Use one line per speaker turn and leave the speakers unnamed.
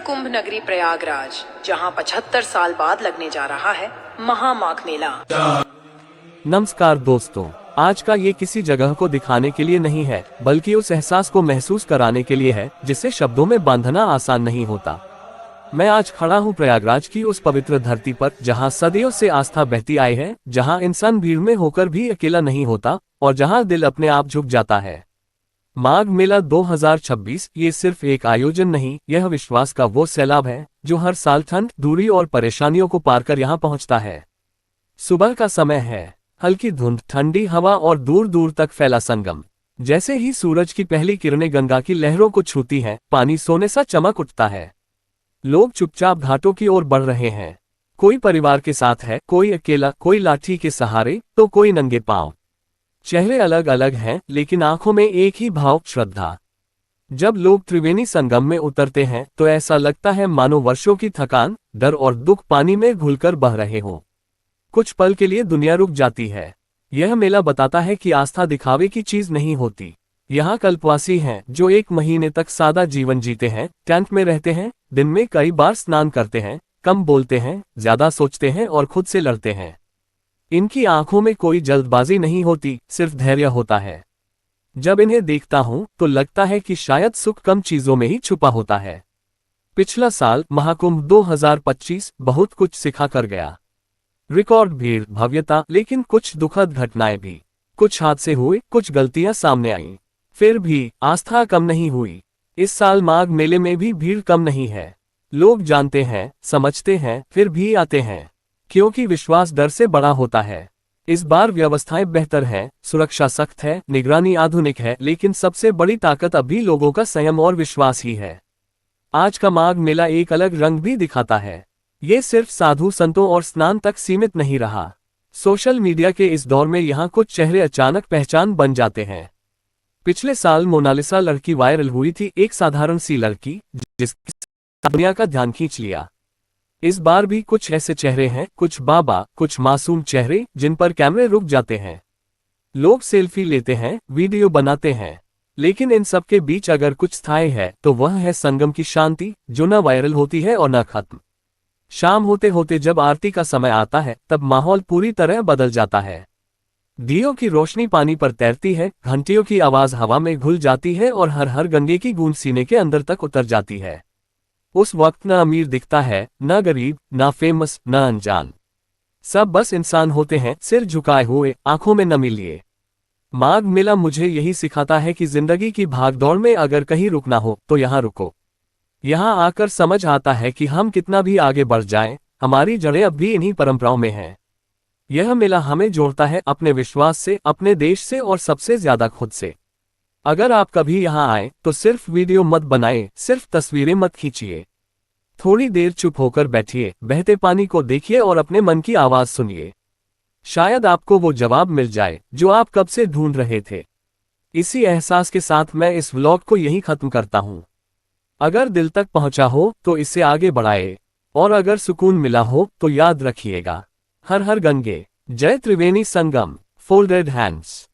कुंभ नगरी प्रयागराज, जहां 75 साल बाद लगने जा रहा है महामाघ मेला।
नमस्कार दोस्तों, आज का ये किसी जगह को दिखाने के लिए नहीं है, बल्कि उस एहसास को महसूस कराने के लिए है जिसे शब्दों में बांधना आसान नहीं होता। मैं आज खड़ा हूँ प्रयागराज की उस पवित्र धरती पर, जहाँ सदियों से आस्था बहती आई है, जहाँ इंसान भीड़ में होकर भी अकेला नहीं होता और जहाँ दिल अपने आप झुक जाता है। माघ मेला 2026 ये सिर्फ एक आयोजन नहीं, यह विश्वास का वो सैलाब है जो हर साल ठंड, दूरी और परेशानियों को पार कर यहाँ पहुँचता है। सुबह का समय है, हल्की धुंध, ठंडी हवा और दूर दूर तक फैला संगम। जैसे ही सूरज की पहली किरणें गंगा की लहरों को छूती हैं, पानी सोने सा चमक उठता है। लोग चुपचाप घाटों की ओर बढ़ रहे हैं। कोई परिवार के साथ है, कोई अकेला, कोई लाठी के सहारे, तो कोई नंगे पांव। चेहरे अलग अलग हैं, लेकिन आंखों में एक ही भाव, श्रद्धा। जब लोग त्रिवेणी संगम में उतरते हैं तो ऐसा लगता है मानो वर्षों की थकान, डर और दुख पानी में घुलकर बह रहे हों। कुछ पल के लिए दुनिया रुक जाती है। यह मेला बताता है कि आस्था दिखावे की चीज नहीं होती। यहाँ कल्पवासी हैं जो एक महीने तक सादा जीवन जीते हैं, टेंट में रहते हैं, दिन में कई बार स्नान करते हैं, कम बोलते हैं, ज्यादा सोचते हैं और खुद से लड़ते हैं। इनकी आंखों में कोई जल्दबाजी नहीं होती, सिर्फ धैर्य होता है। जब इन्हें देखता हूं तो लगता है कि शायद सुख कम चीजों में ही छुपा होता है। पिछला साल महाकुंभ 2025 बहुत कुछ सिखा कर गया। रिकॉर्ड भीड़, भव्यता, लेकिन कुछ दुखद घटनाएं भी। कुछ हादसे हुए, कुछ गलतियां सामने आईं। फिर भी आस्था कम नहीं हुई। इस साल माघ मेले में भी भीड़ कम नहीं है। लोग जानते हैं, समझते हैं, फिर भी आते हैं, क्योंकि विश्वास डर से बड़ा होता है। इस बार व्यवस्थाएं बेहतर हैं, सुरक्षा सख्त है, निगरानी आधुनिक है, लेकिन सबसे बड़ी ताकत अभी लोगों का संयम और विश्वास ही है। आज का माघ मेला एक अलग रंग भी दिखाता है। ये सिर्फ साधु संतों और स्नान तक सीमित नहीं रहा। सोशल मीडिया के इस दौर में यहाँ कुछ चेहरे अचानक पहचान बन जाते हैं। पिछले साल मोनालिसा लड़की वायरल हुई थी, एक साधारण सी लड़की जिसने दुनिया का ध्यान खींच लिया। इस बार भी कुछ ऐसे चेहरे हैं, कुछ बाबा, कुछ मासूम चेहरे जिन पर कैमरे रुक जाते हैं। लोग सेल्फी लेते हैं, वीडियो बनाते हैं, लेकिन इन सब के बीच अगर कुछ स्थायी है तो वह है संगम की शांति, जो न वायरल होती है और न खत्म। शाम होते होते जब आरती का समय आता है तब माहौल पूरी तरह बदल जाता है। दियों की रोशनी पानी पर तैरती है, घंटियों की आवाज हवा में घुल जाती है और हर हर गंगे की गूंज सीने के अंदर तक उतर जाती है। उस वक्त न अमीर दिखता है, न गरीब, न फेमस, न अनजान। सब बस इंसान होते हैं, सिर झुकाए हुए, आंखों में नमी लिए। माघ मेला मुझे यही सिखाता है कि जिंदगी की भागदौड़ में अगर कहीं रुकना हो तो यहाँ रुको। यहाँ आकर समझ आता है कि हम कितना भी आगे बढ़ जाएं, हमारी जड़ें अब भी इन्हीं परंपराओं में हैं। यह मेला हमें जोड़ता है अपने विश्वास से, अपने देश से और सबसे ज्यादा खुद से। अगर आप कभी यहाँ आए तो सिर्फ वीडियो मत बनाएं, सिर्फ तस्वीरें मत खींचिए। थोड़ी देर चुप होकर बैठिए, बहते पानी को देखिए और अपने मन की आवाज सुनिए। शायद आपको वो जवाब मिल जाए जो आप कब से ढूंढ रहे थे। इसी एहसास के साथ मैं इस व्लॉग को यहीं खत्म करता हूँ। अगर दिल तक पहुंचा हो तो इसे आगे बढ़ाए, और अगर सुकून मिला हो तो याद रखिएगा, हर हर गंगे, जय त्रिवेणी संगम, फोल्डेड हैंड्स।